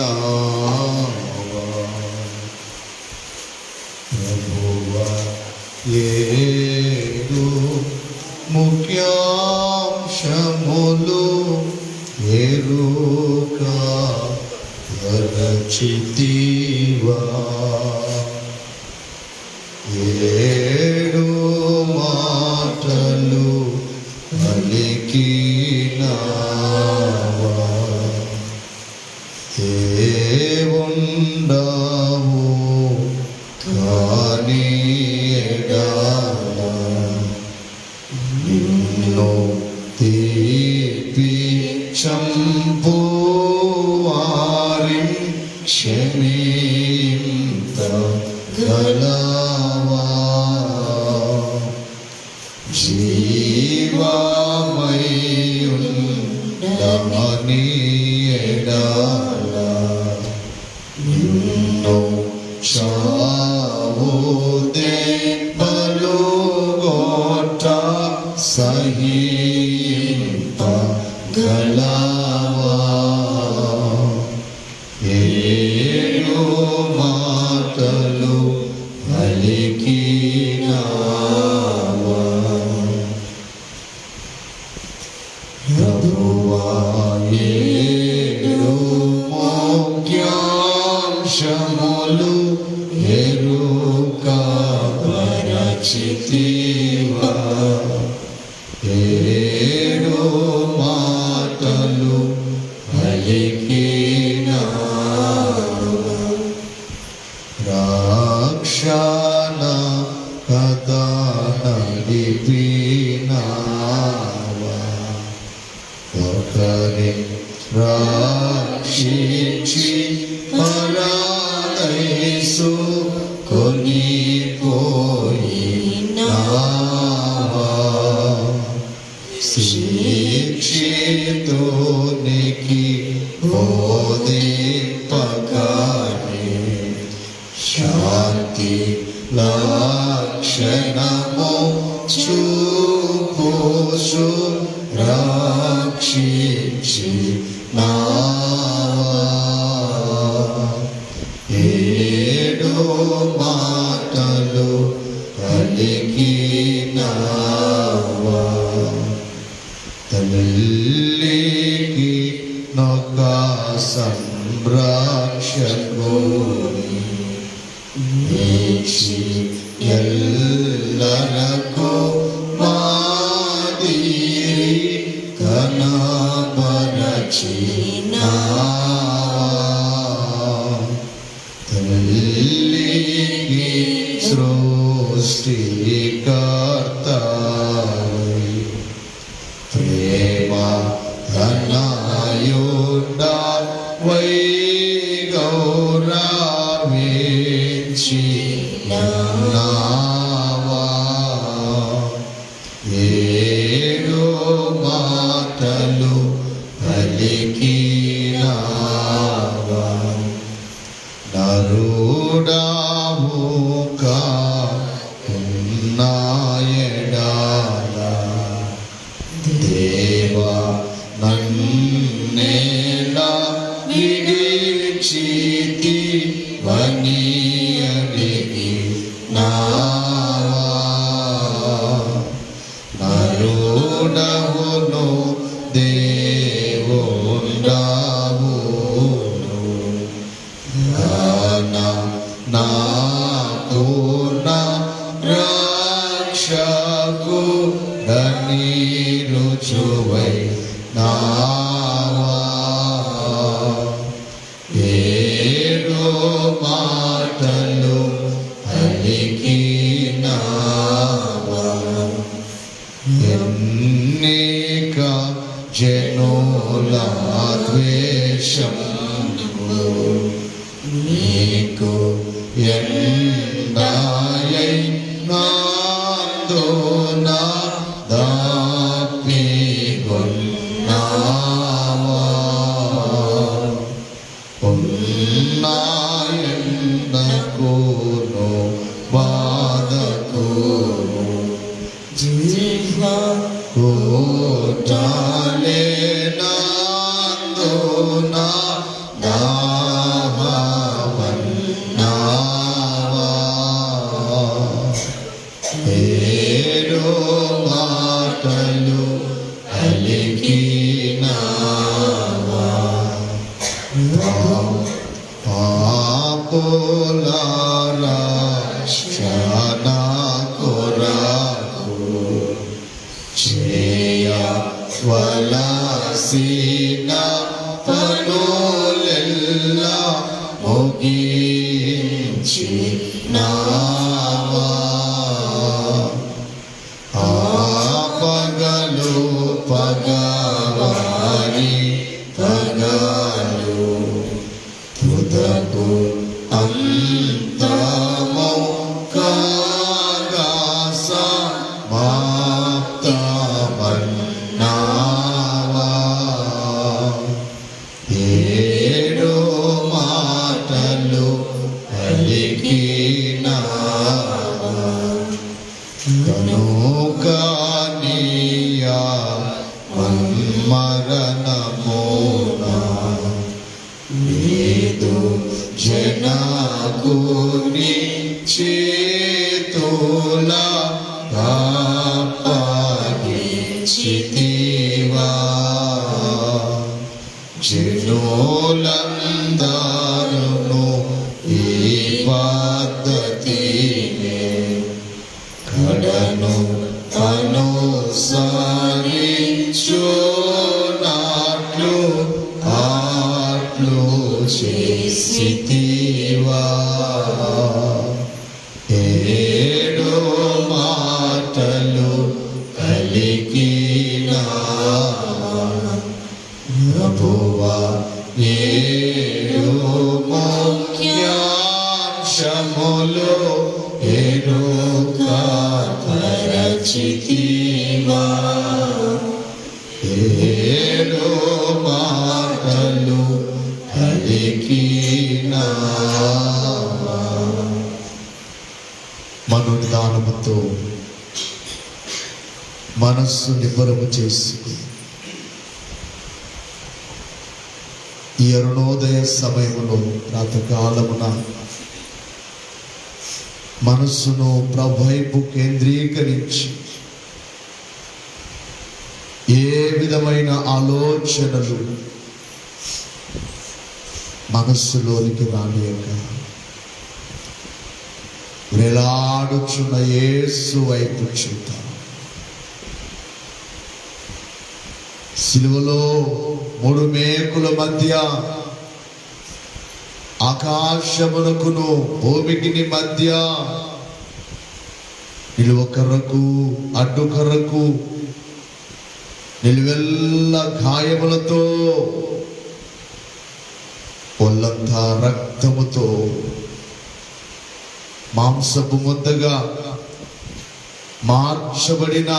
పలికినావా ప్రభువా ఏడు ముఖ్యాంశములు ఎరుక రచితివా ఏడు మాటలు పలికినావా దేవుండవు కాని ఎడల నిన్ను తీపి చంపు వారిని క్షమింపగలవా జీవమయుండని ఎడల నిన్ను చావు దెబ్బలుగొట్ట సహింపగలవా ఏడు మాటలు పలికినావా ప్రభువా ఏడు ముఖ్యాంశములు ఎరుక రచితివా ఏడు మాటలు పలికినావా రక్షణ కథ నడిపినావా ఒకరి రక్షించి పరదైసు కొనిపోయినావా శిక్షితునికి బోధింపగానే శాంతి లక్షణము చూపుచు రక్షించినావా ఏడు మాటలు పలికినావా తల్లికి నొక సంరక్షకుని నీచి ఎల్లరకు మాదిరి కనబరచినావా తల్లికి సృష్టికర్తవై ప్రేమ ఘనయుడవై గౌరవించినావా ఏడు మాటలు పలికినావా నరుడావు కాకున్న ఎడల దేవా నన్నేలా విడిచితివని అడిగినావా నరుడవును దేవుండవును నా పూర్ణ రక్షకుడని రుజువై నావా ఏడు మాటలు పలికినావా ఎన్నిక జనుల ద్వేషము నీకు ఎండాయై నాందోన దాపిగొన్నావా ఉన్నాయందకును బాధకును జీవ కోటాలే నాందో దాహమన్నావా, ఏడు మాటలు పలికినావా, పాపుల రక్షణ కొరకు చేయవలసిన పనులెల్లా ముగించినావా, ఆ పగలు పగవారి పగలు తుదకు అంతము కాగా సమాప్తమన్నావా, ఏడు మాటలు పలికినావా, కనుక నీయా మరణమునా ఏదు జనకుని చేతుల అప్పగించితివా, జనులందరును ఈ పద్ధతినే కడను అనుసరించునాట్లు ఆట్లు చేసితివా, ఏడు మాటలు పలికినావా, ప్రభువా ఏడు ముఖ్యాంశములు ఎరుకపరచితివా, ఏడు మాటలు పలికినావా. మనోనిదానముతో మనస్సు నిబ్బరము చేసుకుని ఈ అరుణోదయ సమయములో ప్రాతకాలమున మనస్సును ప్రభువైపు కేంద్రీకరించి ఏ విధమైన ఆలోచనలు మనస్సులోనికి రానియక వేలాడుచున్న యేసు వైపు చూద్దాం. సిలువలో మూడు మేకుల మధ్య ఆకాశమునకును భూమికి మధ్య నిలువ కర్రకు అడ్డు కర్రకు నిలువెల్ల గాయములతో ఒళ్ళంతా రక్తముతో మాంసపు ముద్దగా మార్చబడిన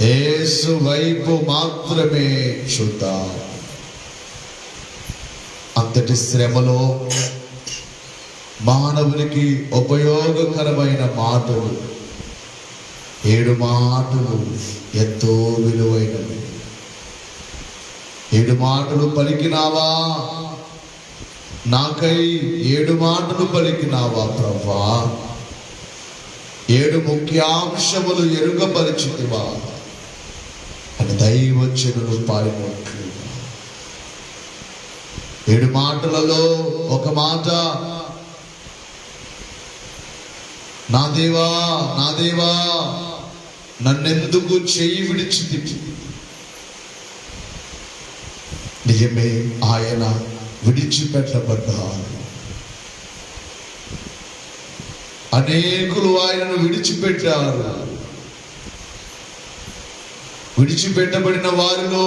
యేసు వైపు మాత్రమే చూద్దాం. అంతటి శ్రమలో మానవునికి ఉపయోగకరమైన మాటలు 7 మాటలు ఎంతో విలువైనవి. 7 మాటలు పలికినావా, నాకై 7 మాటలు పలికినావా ప్రభువా, 7 ముఖ్యాంశములు ఎరుగపరిచితివా అని దైవజనులు పాడినట్లు 7 మాటలలో ఒక మాట, నా దేవా నా దేవా నన్నెందుకు చేయి విడిచితివి. నిజమే, ఆయన విడిచిపెట్టబడ్డారు. అనేకులు ఆయనను విడిచిపెట్టారు. విడిచిపెట్టబడిన వారిలో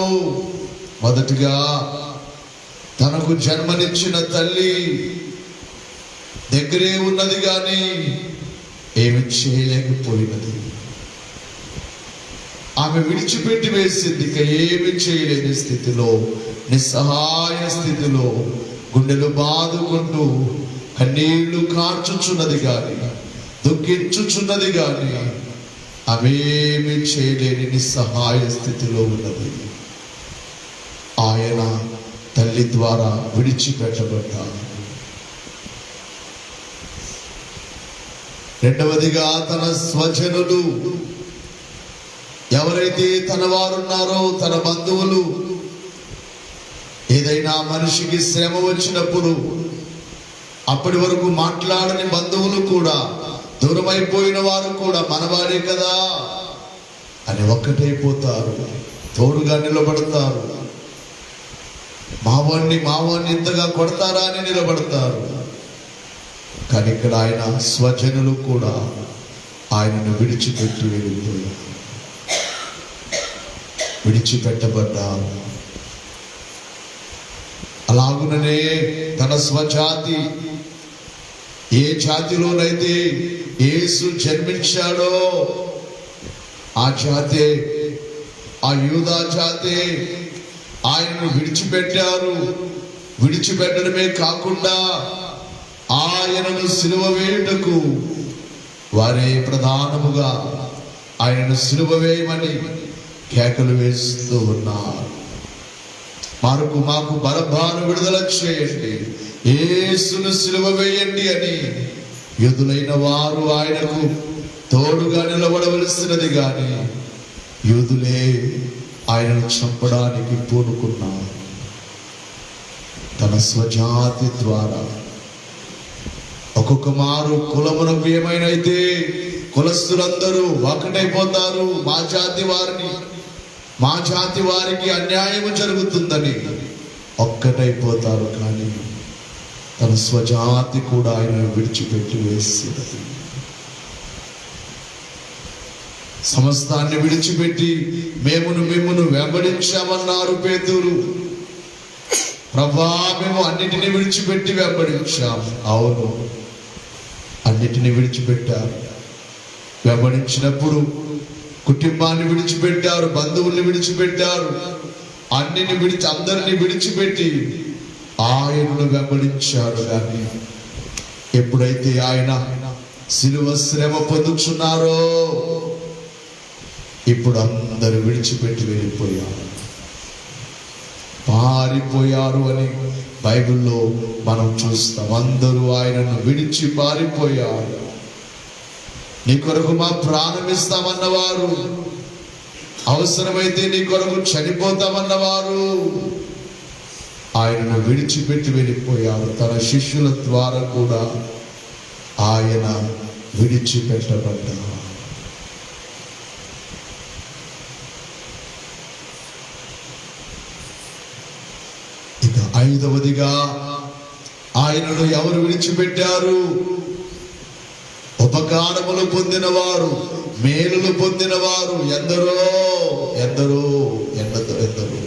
మొదటిగా తనకు జన్మనిచ్చిన తల్లి దగ్గరే ఉన్నది కానీ ఏమి చేయలేకపోయినది. ఆమె విడిచిపెట్టి వేసింది. ఇక ఏమి చేయలేని స్థితిలో, నిస్సహాయ స్థితిలో గుండెలు బాదుకుంటూ కన్నీళ్లు కార్చుచున్నది కానీ, దుఃఖించుచున్నది కానీ అవేమి చేయలేని నిస్సహాయ స్థితిలో ఉన్నది. ఆయన తల్లి ద్వారా విడిచిపెట్టబడ్డారు. రెండవదిగా తన స్వజనులు, ఎవరైతే తన వారున్నారో, తన బంధువులు, ఏదైనా మనిషికి శ్రమ వచ్చినప్పుడు అప్పటి వరకు మాట్లాడని బంధువులు కూడా, దూరమైపోయిన వారు కూడా మనవాడే కదా అని ఒక్కటైపోతారు, తోడుగా నిలబడతారు. మావాణ్ణి ఇంతగా కొడతారా అని నిలబడతారు. కానీ ఇక్కడ ఆయన స్వజనులు కూడా ఆయనను విడిచిపెట్టి వెళ్ళిపోయారు, విడిచిపెట్టబడ్డారు. అలాగుననే తన స్వజాతి, ఏ జాతిలోనైతే యేసు జన్మించాడో ఆ జాతే, ఆ యూదా జాతే ఆయనను విడిచిపెట్టారు. విడిచిపెట్టడమే కాకుండా ఆయనను సిలువ వేయుటకు వారే ప్రధానముగా ఆయనను సిలువ వేయమని కేకలు వేస్తూ ఉన్నారు. మాకు బరబ్బను విడుదల చేయండి, యేసును సిలువ వేయండి అని యూదులైన వారు ఆయనకు తోడుగా నిలబడవలసినది గాని యూదులే ఆయనను చంపడానికి పూనుకున్నారు. తన స్వజాతి ద్వారా ఒక్కొక్క మారు కులమునకు ఏమైనైతే కులస్తులందరూ ఒకటైపోతారు, మా జాతి వారికి అన్యాయం జరుగుతుందని ఒక్కటైపోతారు. కానీ తన స్వజాతి కూడా ఆయన విడిచిపెట్టి వేసినది. సమస్తాన్ని విడిచిపెట్టి మిమ్మును వెంబడించామన్నారు పేతురు. ప్రభువా, మేము అన్నిటిని విడిచిపెట్టి వెంబడించాం. అవును, అన్నిటిని విడిచిపెట్టారు. వెంబడించినప్పుడు కుటుంబాన్ని విడిచిపెట్టారు, బంధువుల్ని విడిచిపెట్టారు, అందరిని విడిచిపెట్టి ఆయనను వెంబడించారు. కానీ ఎప్పుడైతే ఆయన సిలువ శ్రమ పొందుచున్నారో ఇప్పుడు అందరూ విడిచిపెట్టి వెళ్ళిపోయారు, పారిపోయారు అని బైబిల్లో మనం చూస్తాం. అందరూ ఆయనను విడిచి పారిపోయారు. నీ కొరకు మా ప్రాణం ఇస్తామన్నవారు, అవసరమైతే నీ కొరకు చనిపోతామన్నవారు ఆయనను విడిచిపెట్టి వెళ్ళిపోయారు. తన శిష్యుల ద్వారా కూడా ఆయన విడిచిపెట్టబడ్డారు. ఇక ఐదవదిగా ఆయనను ఎవరు విడిచిపెట్టారు? ఉపకారములు పొందినవారు, మేలులు పొందినవారు ఎందరో ఎందరో ఎందరో.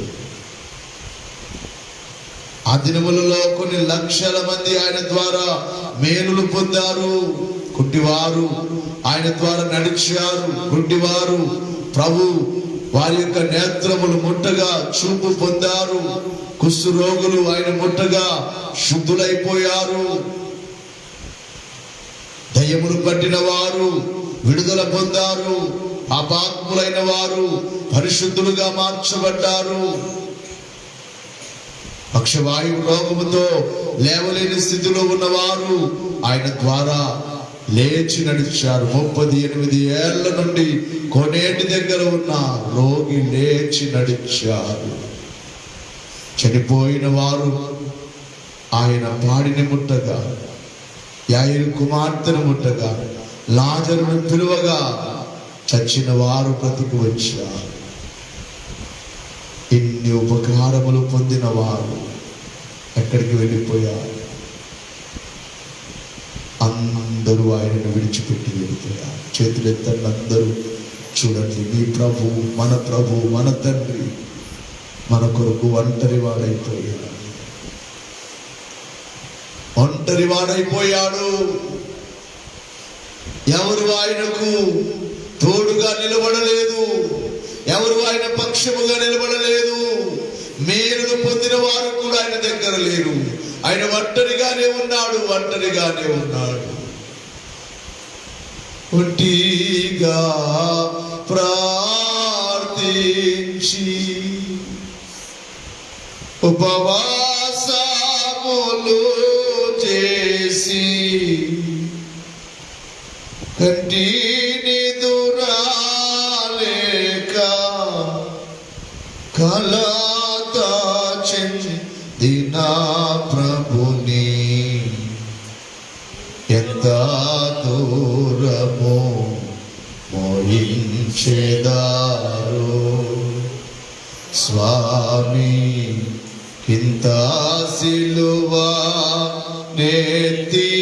ఆ దినములలో కొన్ని లక్షల మంది ఆయన ద్వారా మేలులు పొందారు. కుంటివారు ఆయన ద్వారా నడిచారు. గుడ్డివారు ప్రభు వారి యొక్క నేత్రములు ముట్టగా చూపు పొందారు. కుష్టు రోగులు ఆయన ముట్టగా శుద్ధులైపోయారు. దయ్యములు పట్టిన వారు విడుదల పొందారు. పాపాత్ములైన వారు పరిశుద్ధులుగా మార్చబడ్డారు. పక్షవాయువు రోగముతో లేవలేని స్థితిలో ఉన్నవారు ఆయన ద్వారా లేచి నడిచారు. 38 ఏళ్ల నుండి కోనేటి దగ్గర ఉన్న రోగి లేచి నడిచారు. చనిపోయిన వారు ఆయన పాడిని ముట్టగా, యాయిరు కుమార్తెను ముట్టగా, లాజరును పిలువగా చచ్చిన వారు బ్రతికి వచ్చారు. ఇన్ని ఉపకారములు పొందిన వారు ఎక్కడికి వెళ్ళిపోయారు? అందరూ ఆయనను విడిచిపెట్టి వెళ్ళిపోయారు. చేతులెత్తండి అందరూ, చూడండి. మీ ప్రభు, మన తండ్రి మన కొరకు ఒంటరి వాడైపోయాడు. ఎవరు ఆయనకు తోడుగా నిలబడలేదు, ఎవరు ఆయన పక్షముగా నిలబడలేదు. మేలును పొందిన వారు కూడా ఆయన దగ్గర లేరు. ఆయన ఒంటరిగానే ఉన్నాడు. ఒంటిగా ప్రార్థించి ఉపవాసముండి చేసి కంటిని దురాలేక కలత చెందిన ప్రభుని ఎంత దూరము మోయించెదారు స్వామి కింత సిలువ నెత్తి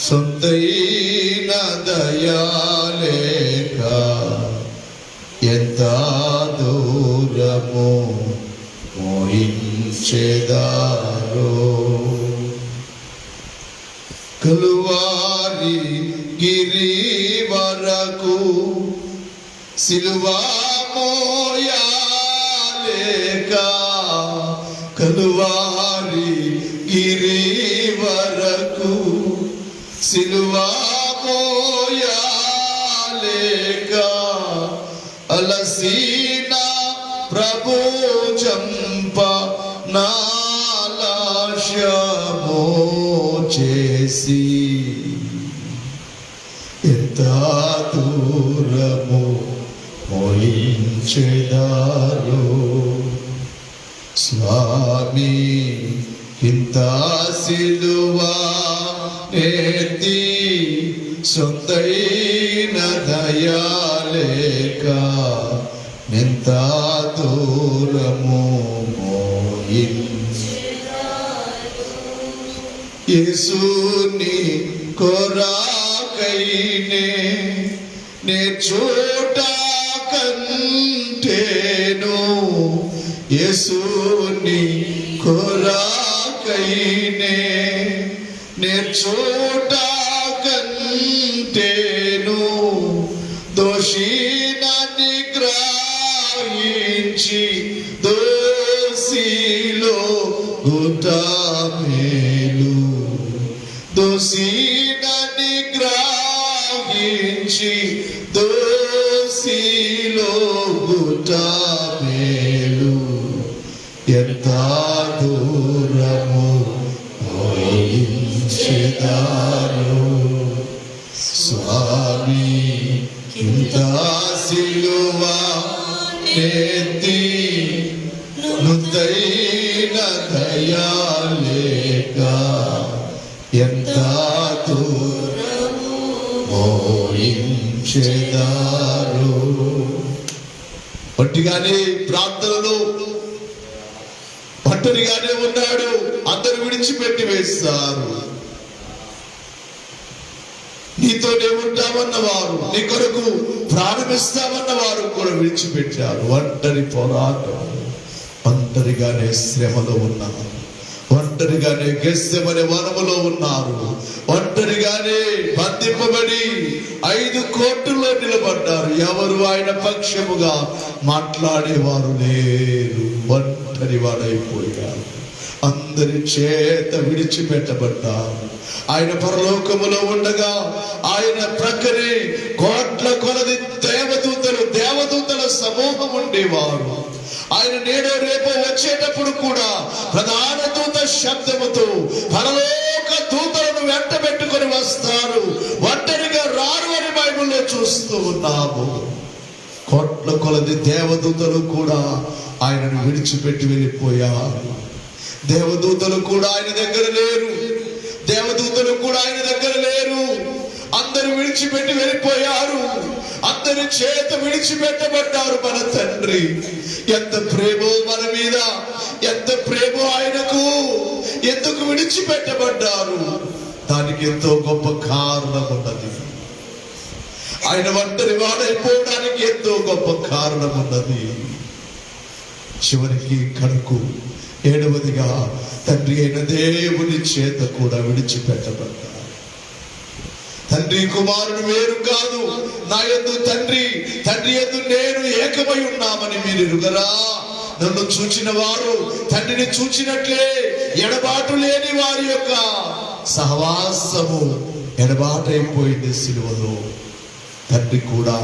సొంతైన దయాలేక ఎంత దూరము మోయించెదారు కలువారి గిరి వరకు సిలువా మోయాలేక కలువారి గిరి వరకు సిలువా మోయాలేక అలసిన ప్రభు చంప నాలాశమో చేసి ఎంత దూరము మోయించెదారు స్వామి ఇంత సిలువ నెత్తి సొంతైన దయాలేక ఎంత దూరము యేసుని కొరాకైనే నే చోట కంటేను యేసుని కొరాకైనే నే చోట కంటేను దోషిని గ్రహించి దోషిలో గుటమేలు దోషిని గ్రహించి దోషిలో గుటమేలు ఎంత దూరము మోయించెదారు స్వామి ఇంత సిలువ నెత్తి నుతైన దయాలేక ఎంత దూరము మోయించెదారు. పట్టిగానే ప్రార్థనలో పట్టునిగానే ఉన్నాడు. అందరూ విడిచిపెట్టి వేస్తారు. నీతోనే ఉంటామన్నవారు, నీ కొరకు ప్రారంభిస్తామన్నవారు కూడా విడిచిపెట్టారు. ఒంటరి పోరాటం, ఒంటరిగానే శ్రమలో ఉన్నారు, ఒంటరిగానే గెస్సెమనే వనములో ఉన్నారు, ఒంటరిగానే బంధింపబడి 5 కోర్టుల్లో నిలబడ్డారు. ఎవరు ఆయన పక్షముగా మాట్లాడేవారు లేరు. ఒంటరి వాడైపోయారు. అందరి చేత విడిచిపెట్టబడ్డారు. ఆయన పరలోకములో ఉండగా ఆయన ప్రక్కనే కోట్ల కొలది దేవదూతల సమూహం ఉండేవారు. ఆయన నేడో రేపో వచ్చేటప్పుడు కూడా ప్రధాన దూత శబ్దముతో పరలోక దూతలను వెంట పెట్టుకొని వస్తారు. ఒంటరిగా రారు అని బైబిల్లో చూస్తూ ఉన్నాము. కోట్ల కొలది దేవదూతలు కూడా ఆయనను విడిచిపెట్టి వెళ్ళిపోయారు. దేవదూతలు కూడా ఆయన దగ్గర లేరు. దేవదూతలు కూడా ఆయన దగ్గర లేరు. అందరూ విడిచిపెట్టి వెళ్ళిపోయారు. అందరి చేత విడిచిపెట్టబడ్డారు. మన తండ్రి ఎంత ప్రేమో మన మీద, ఎంత ప్రేమో ఆయనకు. ఎందుకు విడిచిపెట్టబడ్డారు? దానికి ఎంతో గొప్ప కారణం ఉన్నది. ఆయన ఒంటరి వాడైపోవడానికి ఎంతో గొప్ప కారణం ఉన్నది. చివరికి కడుకు 7వదిగా తండ్రి అయిన దేవుని చేత కూడా విడిచిపెట్టబడ్డారు. తండ్రి కుమారుడు వేరు కాదు. నా యందు తండ్రి యందు నేను ఏకమై ఉన్నామని మీరు ఎరుగరా? నన్ను చూచిన వారు తండ్రిని చూచినట్లే. ఎడబాటు లేని వారి యొక్క సహవాసము ఎడబాటైపోయింది. సిలువలో తండ్రి కూడా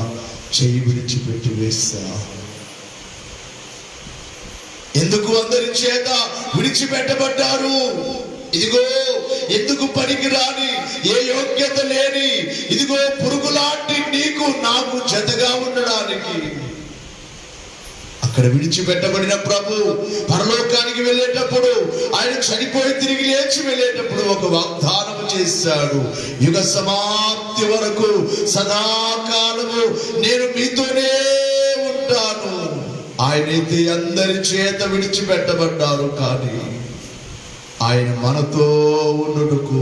చేయి విడిచిపెట్టి వేశారు. ఎందుకు అందరి చేత విడిచిపెట్టబడ్డారు? ఇదిగో ఎందుకు పనికిరాని, ఏ యోగ్యత లేని, ఇదిగో పురుగులాంటి నీకు నాకు జతగా ఉండడానికి. అక్కడ విడిచిపెట్టబడిన ప్రభు పరలోకానికి వెళ్ళేటప్పుడు, ఆయన చనిపోయి తిరిగి లేచి వెళ్ళేటప్పుడు ఒక వాగ్దానం చేశాడు. యుగ సమాప్తి వరకు సదాకాలము నేను మీతోనే ఉంటాను. ఆయనైతే అందరి చేత విడిచిపెట్టబడ్డారు, కానీ ఆయన మనతో ఉండుటకు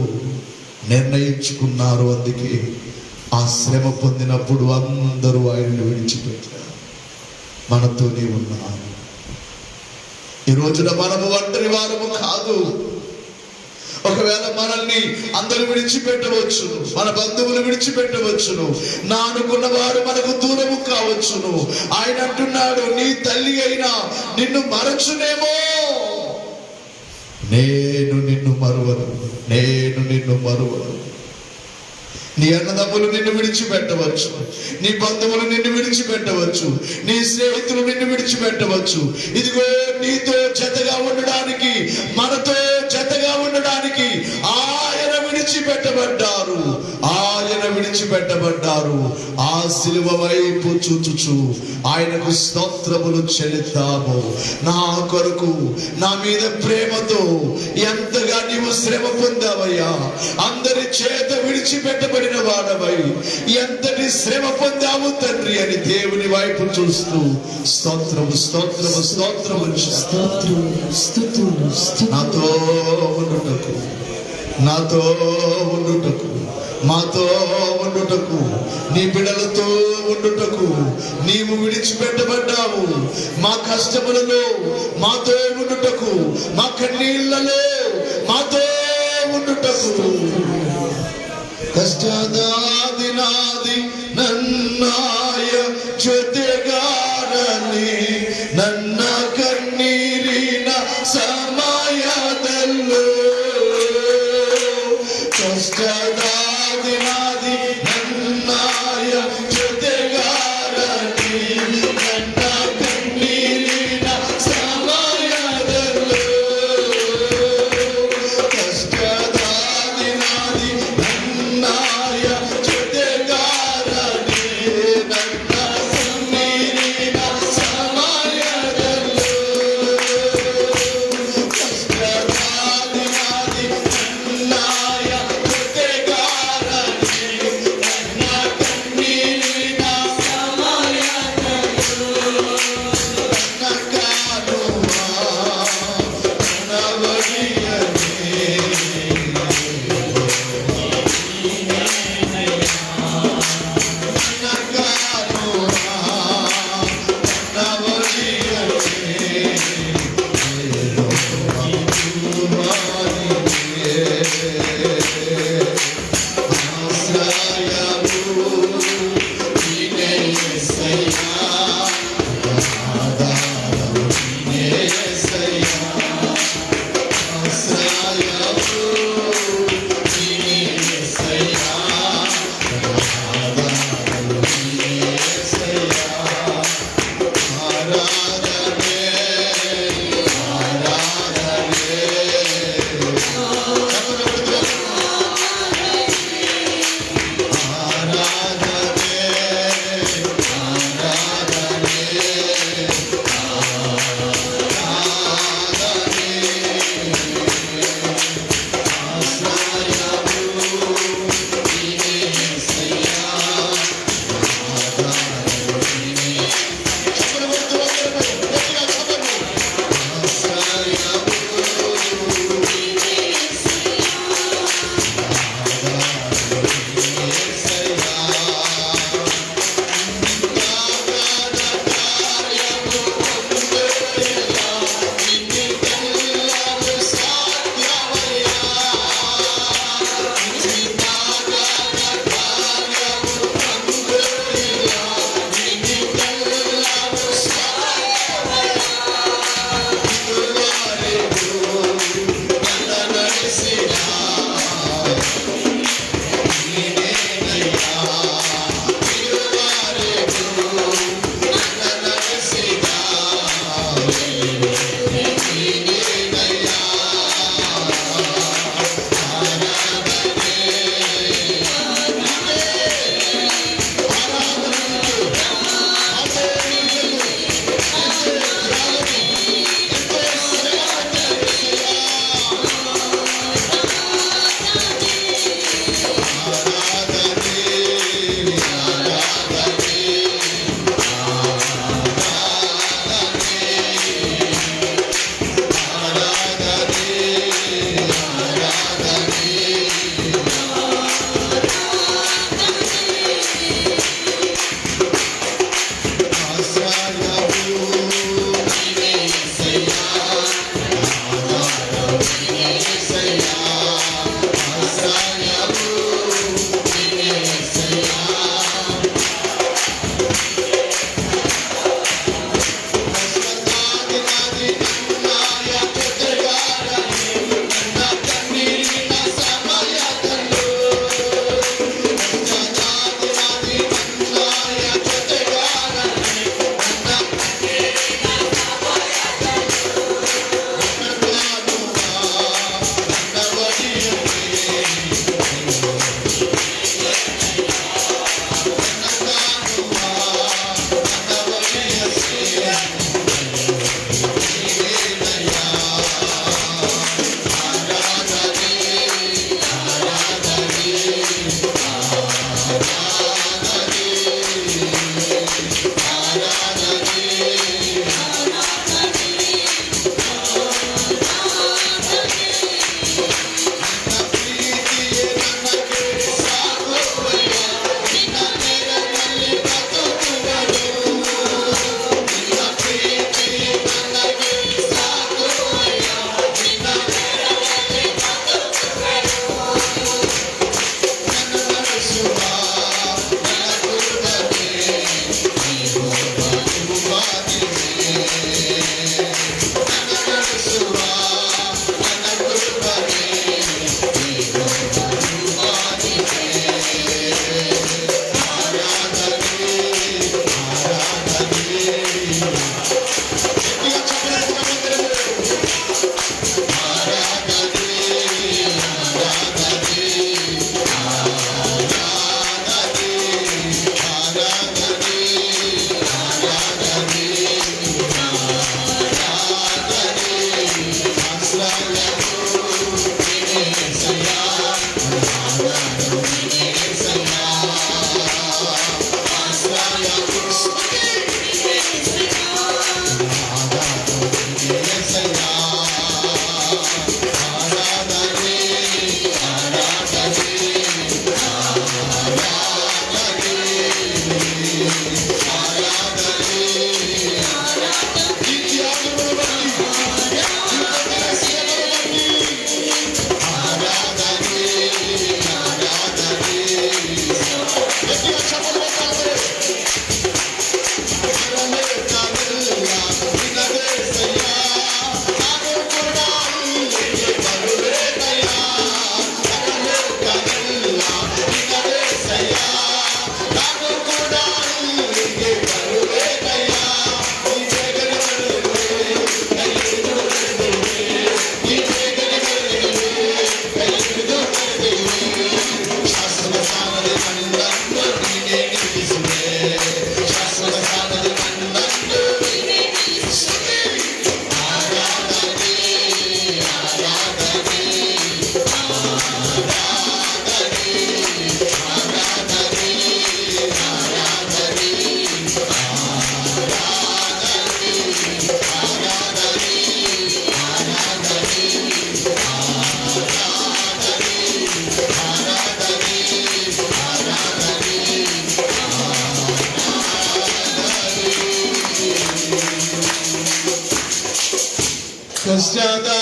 నిర్ణయించుకున్నారు. అందుకే ఆ శ్రమ పొందినప్పుడు అందరూ ఆయనను విడిచిపెట్టారు, మనతోనే ఉన్నారు. ఈ రోజున మనము ఒంటరి వారము కాదు. ఒకవేళ మనల్ని అందరూ విడిచిపెట్టవచ్చును, మన బంధువులు విడిచిపెట్టవచ్చును, నా అనుకున్న వారు మనకు దూరము కావచ్చును. ఆయన అంటున్నాడు, నీ తల్లి అయినా నిన్ను మరచునేమో, నేను నిన్ను మరువను, నేను నిన్ను మరువను. నీ అన్నదమ్ములు నిన్ను విడిచిపెట్టవచ్చు, నీ బంధువులు నిన్ను విడిచిపెట్టవచ్చు, నీ స్నేహితులు నిన్ను విడిచిపెట్టవచ్చు. ఇదిగో నీతో జతగా ఉండడానికి, మనతో జతగా ఉండడానికి ఆయన విడిచిపెట్టబడ్డారు, ఆయన విడిచిపెట్టబడ్డారు. ఆ సిలువ వైపు చూచుచు ఆయనకు స్తోత్రములు చెల్లిద్దాము. నా కొరకు, నా మీద ప్రేమతో ఎంతగా నీవు శ్రమ పొందావయ్యా, అందరి చేత విడిచిపెట్టబడిన వాడవై ఎంతటి శ్రమ పొందావు తండ్రి అని దేవుని వైపు చూస్తూ స్తోత్రము స్తోత్రము స్తోత్రము నాతో ఉండుటకు, నాతో ఉండుటకు, మాతో ఉండుటకు, నీ బిడ్డలతో ఉండుటకు నీవు విడిచిపెట్టబడ్డావు. మా కష్టములలో మాతో ఉండుటకు, మా కన్నీళ్లలో మాతో ఉండుటకు. ಕಷ್ಟದಾದಿ ನಾದಿ ನನ್ನಾಯ ಜೊತೆಗಾರನಿ, ನನ್ನ ಕಣ್ಣೀರಿನ ಸಮಯದಲ್ಲೂ ಕಷ್ಟದಾದಿ ನಾದಿ ನನ್ನಾಯ ಜೊತೆಗಾರನಿ, ನನ್ನ ಕಣ್ಣೀರಿನ ಸಮಯದಲ್ಲೂ ಕಷ್ಟದಾದಿ ನಾದಿ ನಾಯ ಜೊತೆಗಾರನಿ, ನನ್ನ ಕಣ್ಣೀರಿನ ಸಮಯದಲ್ಲೂ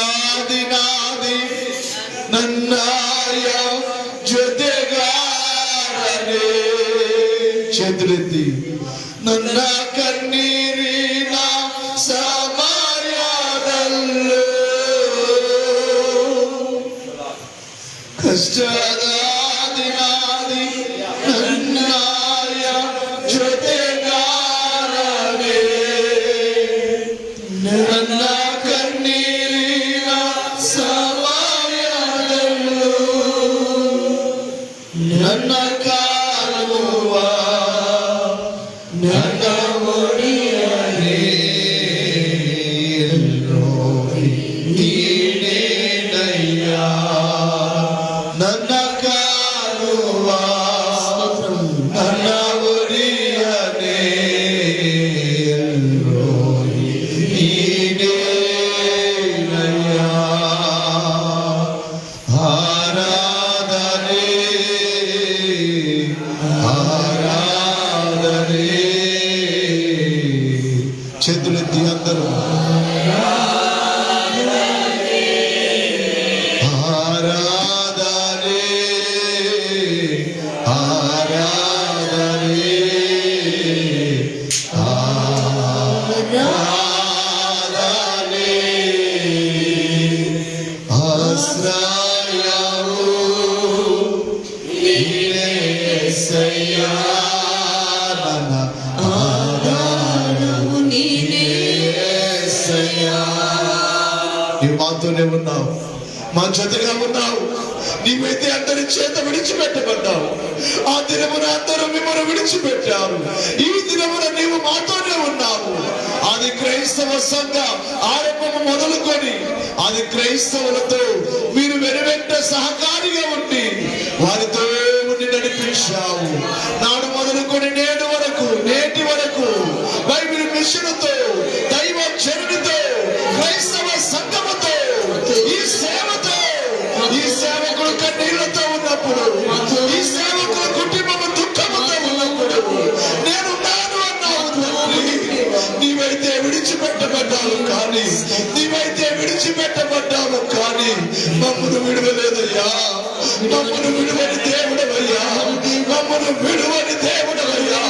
ಕಷ್ಟದಾದಿನಾದಿ ನನ್ನಾಯ ಜೊತೆಗಾರನೇ. చేతులెత్తి ನನ್ನ ಕಣ್ಣೀರಿನ ಸಮಯದಲ್ಲೂ ಕಷ್ಟದ ದಿನಾದಿ ನನ್ನಾಯ ಜೊತೆಗಾರನೇ. ನನ್ನ ಕಣ್ಣೀರಿನ ಸಮಯದಲ್ಲೂ ನನ್ನ ಕಾಲುವ ನನ್ನ ಒಡೆಯನೇ. ನೀನೇನಯ್ಯ ನನ್ನ ಕಾಲುವ ನನ್ನ ಒಡೆಯನೇ. ನೀನೇನಯ್ಯ ಆರಾಧನೆ ఆరాధనే. చేతులెత్తి అందరూ ఆరాధనే ఆరాధనే ఆరాధనే. ఆశ్రయము నీవే యేసయ్యా. నీవు మాతోనే ఉన్నావు, మా జతగా ఉన్నావు. నీవైతే అందరి చేత విడిచిపెట్టబడ్డావు. ఆ దినమున అందరూ మిమ్మల్ని విడిచిపెట్టారు. ఈ దినమున నీవు మాతోనే ఉన్నావు. అది క్రైస్తవ సంఘ ఆరంభము మొదలుకొని అది క్రైస్తవులతో మీరు వెనువెంట సహకారిగా ఉండి వారితో ఉండి నడిపించావు. నాడు మొదలుకొని నేటి వరకు బైబిల్ మిషన్తో దైవ జనుడితో క్రైస్తవ సంఘముతో ఈ సేవతో ఈ సేవకుడు కన్నీళ్లతో ఉన్నప్పుడు ఈ సేవకుల కుటుంబము దుఃఖముతో ఉన్నప్పుడు నేను నాను అన్నావు. నీవైతే విడిచిపెట్టబడ్డావు కానీ మమ్మను విడువలేదయ్యా. మమ్మను విడువని దేవుడవయ్యా. మమ్మను విడువని దేవుడవయ్యా.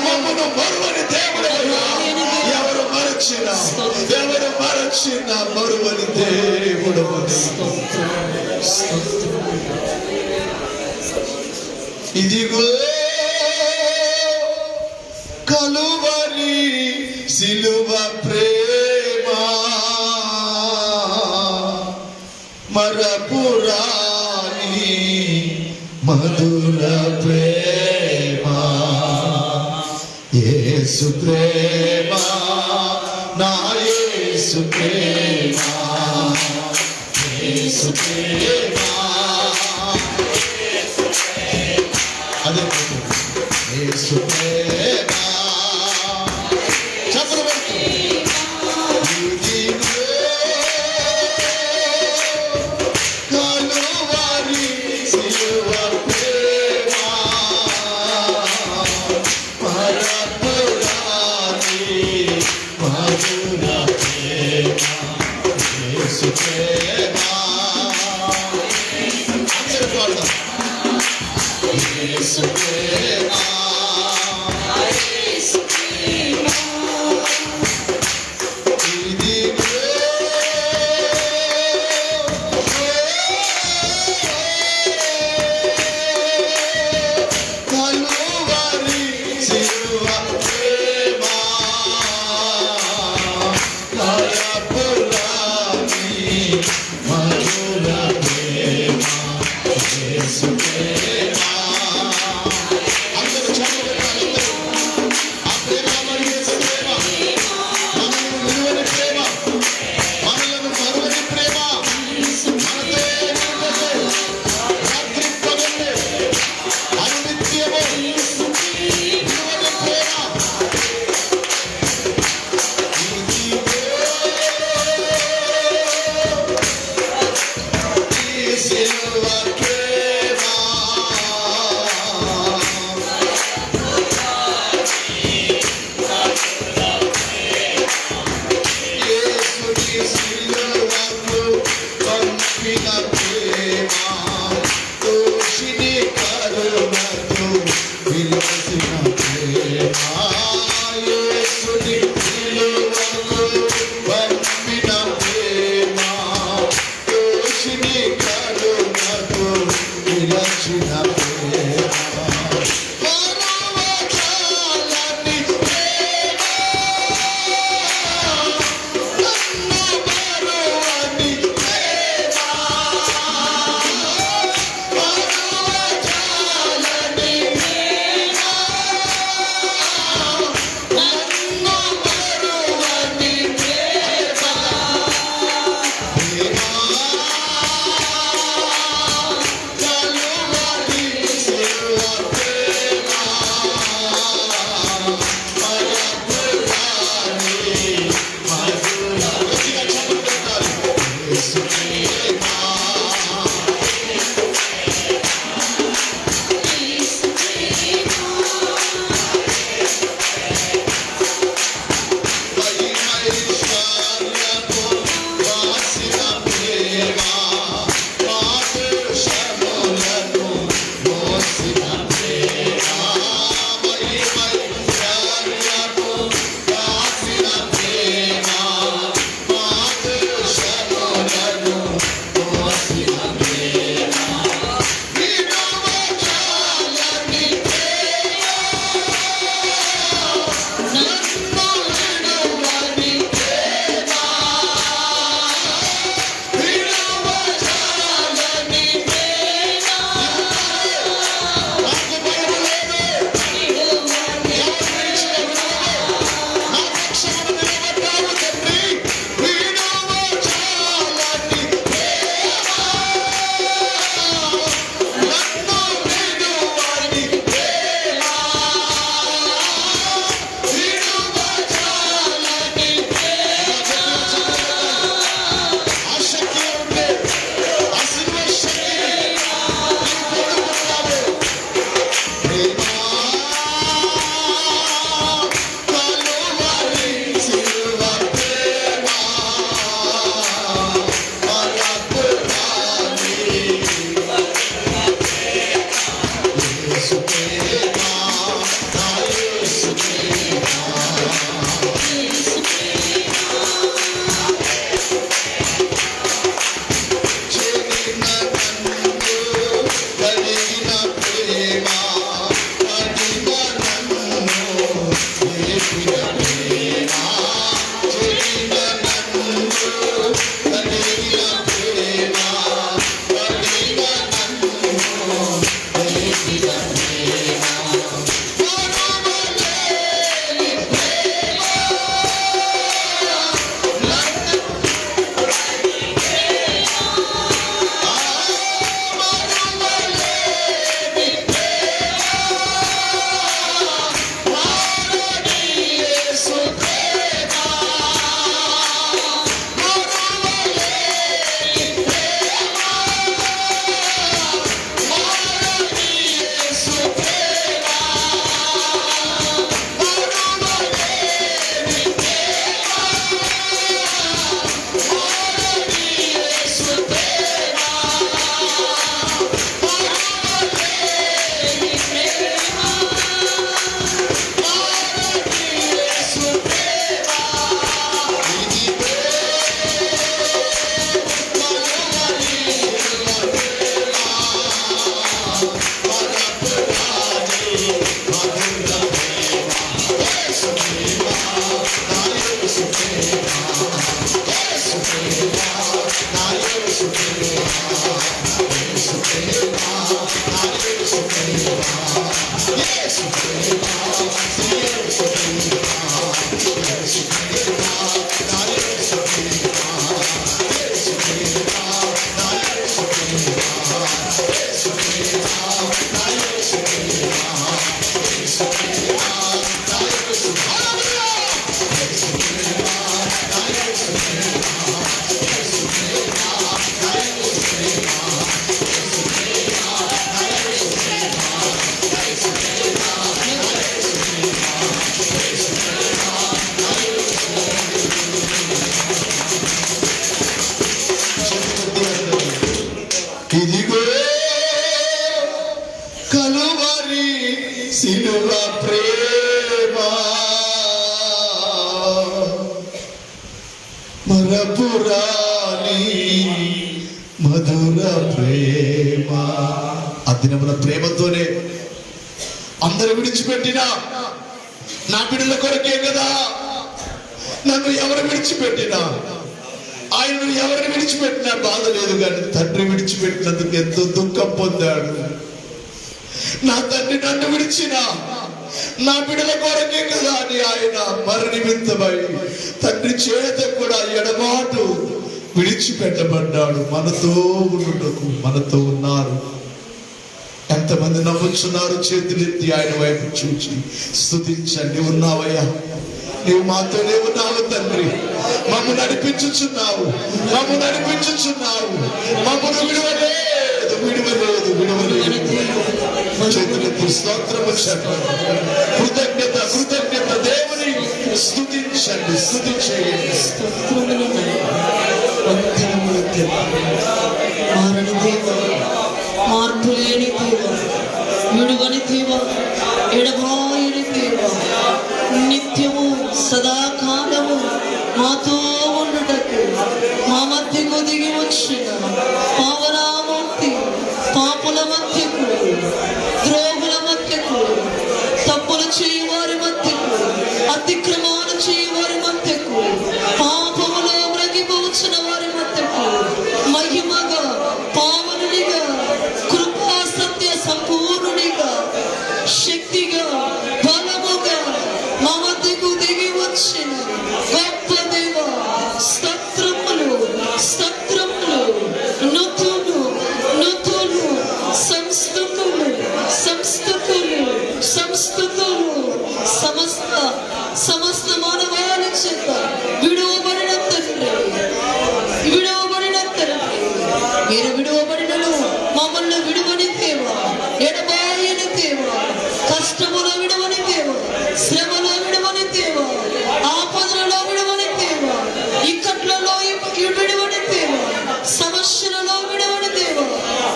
మమ్మను మరువని దేవుడవయ్యా. ఎవరు మరచిన మరువని దేవుడవని. ఇదిగో కలువరి సిలువ ప్రేమ మరపురాని మధుర ప్రేమ. యేసు ప్రేమ నా యేసు ప్రేమ. యేసు ప్రేమ అదే యేసు ప్రేమ. చక్రవర్తి కలువరి సిలువ ప్రేమ మరపురాని మధుర ప్రేమ. యేసు ప్రేమ యేసు ప్రేమ. కలువరి సిలువ ప్రేమ మరపురాని ఇదిగో కలువరి సిలువ ప్రేమ మరపురాని మధుర ప్రేమ. ఆ దినముల ప్రేమతోనే అందరు విడిచిపెట్టినా నా బిడ్డల కొరకే కదా. నన్ను ఎవరు విడిచిపెట్టినా, ఆయనను ఎవరిని విడిచిపెట్టినా బాధ లేదు, కానీ తండ్రి విడిచిపెట్టినందుకు ఎంతో దుఃఖం పొందాడు. నా తండ్రి నన్ను విడిచిన నా బిడ్డల కొరకే కదా అని ఆయన మరి నిమిత్తమై తండ్రి చేత కూడా ఎడబాటు విడిచిపెట్టబడ్డాడు. మనతో ఉండుటకు మనతో ఉన్నారు. ఎంతమంది నమ్ముచున్నారు? చేతులెత్తి ఆయన వైపు చూచి స్తుతించండి. ఉన్నావయ్యా, నీవు మాతోనే ఉన్నావు తండ్రి. మమ్ము నడిపించుచున్నావు, మమ్ము నడిపించుచున్నావు. మమ్మను విడవలేదు, విడవలేదు, విడవలేదు. చేతులెత్తి స్తోత్రము చెప్పండి. కృతజ్ఞత, కృతజ్ఞత. దేవుని స్తుతించండి, స్తుతించేయండి. మారని దేవ, మార్పు లేని దేవ, విడువని దేవ, ఎడబాయని దేవ, నిత్యము సదాకాలము మాతో ఉండుటకు మా మధ్యకు దిగి వచ్చిన పావనామూర్తి, పాపుల మధ్యకు, ద్రోహుల మధ్యకు, తప్పులు చేయవారి మధ్యకు, అతిక్రమాలు చేయవారి మధ్యకు, పాపములో మ్రగిపోచిన వారి మధ్యకు మహిమగా, పావనునిగా, కృపా సత్య సంపూర్ణునిగా, శక్తిగా, బలముగా మా మధ్యకు దిగి వచ్చిన గొప్ప దేవ, స్తోత్రములు, స్తోత్రములు, నుతులు, నుతులు, సంస్తుతులు, సంస్తుతులు, సంస్తుతులు. సమస్త మానవాళి చేత విడువబడిన తండ్రి, విడువబడిన తండ్రి, మీరు విడువబడినను మమ్మల్ని విడువని దేవ, ఎడబాయని దేవ, కష్టములో విడువని దేవ, శ్రమలో విడువని దేవ, ఆపదలలో విడువని దేవ, ఇక్కట్లలో విడువని దేవ, సమస్యలలో విడువని దేవ,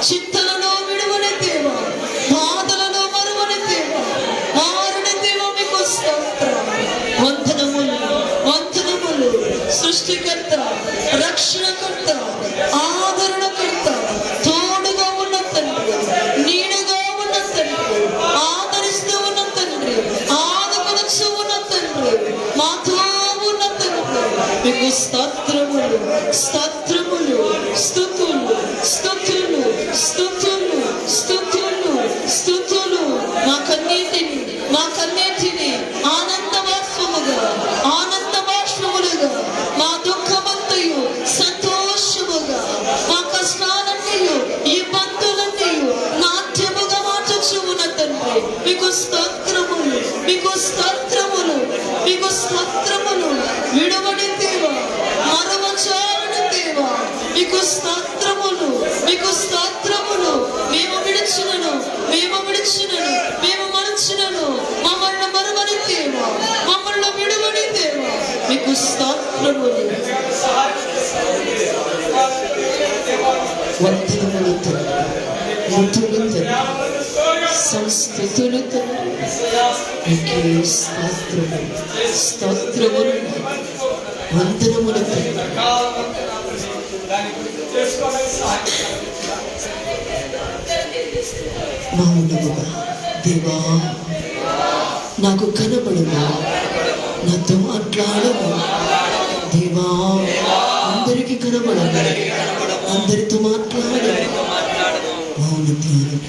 చింతలలో విడువని దేవ, బాధలలో మరువని దేవ, మారని దేవ, మీకు స్తోత్రం. వందనములు, వందనములు. సృష్టికర్త, రక్షణకర్త, ఆదరణకర్త, తోడుగా ఉన్న తండ్రి, నీడగా ఉన్న తండ్రి, ఆదరిస్తూ ఉన్న తండ్రి, ఆదకొనొచ్చు ఉన్న తండ్రి, మాతో ఉన్న తండ్రి, మీకు స్తోత్రములు, స్తోత్రములు, స్తుతులు, స్తుతులు, స్తుతులు, స్తుతులు, స్తుతులు. మా కన్నీటిని ఆనందబాష్పముగా, ఆనందబాష్పములుగా, మా దుఃఖమంతయు సంతోషముగా, మా కష్టాలన్నీయు, ఇబ్బందులన్నీయు నాట్యముగా మార్చచ్చు ఉన్న తండ్రి, మీకు స్తోత్రములు, మీకు స్తోత్రములు, మీకు స్తోత్రములు. విడువని దేవ, మరవచాలని దేవ, మీకు స్తోత్రములు, మీకు స్తోత్రములు. మేము విడిచినను, మేము విడిచినను, మేము మరచినను, మమ్మల్ని మరువని దేవ, మమ్మల్ని విడువని దేవ, మీకు స్తోత్రములు. వందనములు తండ్రి, ముద్దులు తండ్రి, సంస్తుతులు తండ్రి, మీకే స్తోత్రములు, స్తోత్రములు, వందనములు తండ్రి. మౌనముగా దేవా నాకు కనబడును, నాతో మాట్లాడము దేవా, అందరికీ కనబడము, అందరితో మాట్లాడము. మౌన ధ్యానం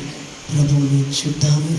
ప్రభువుని చూద్దాము.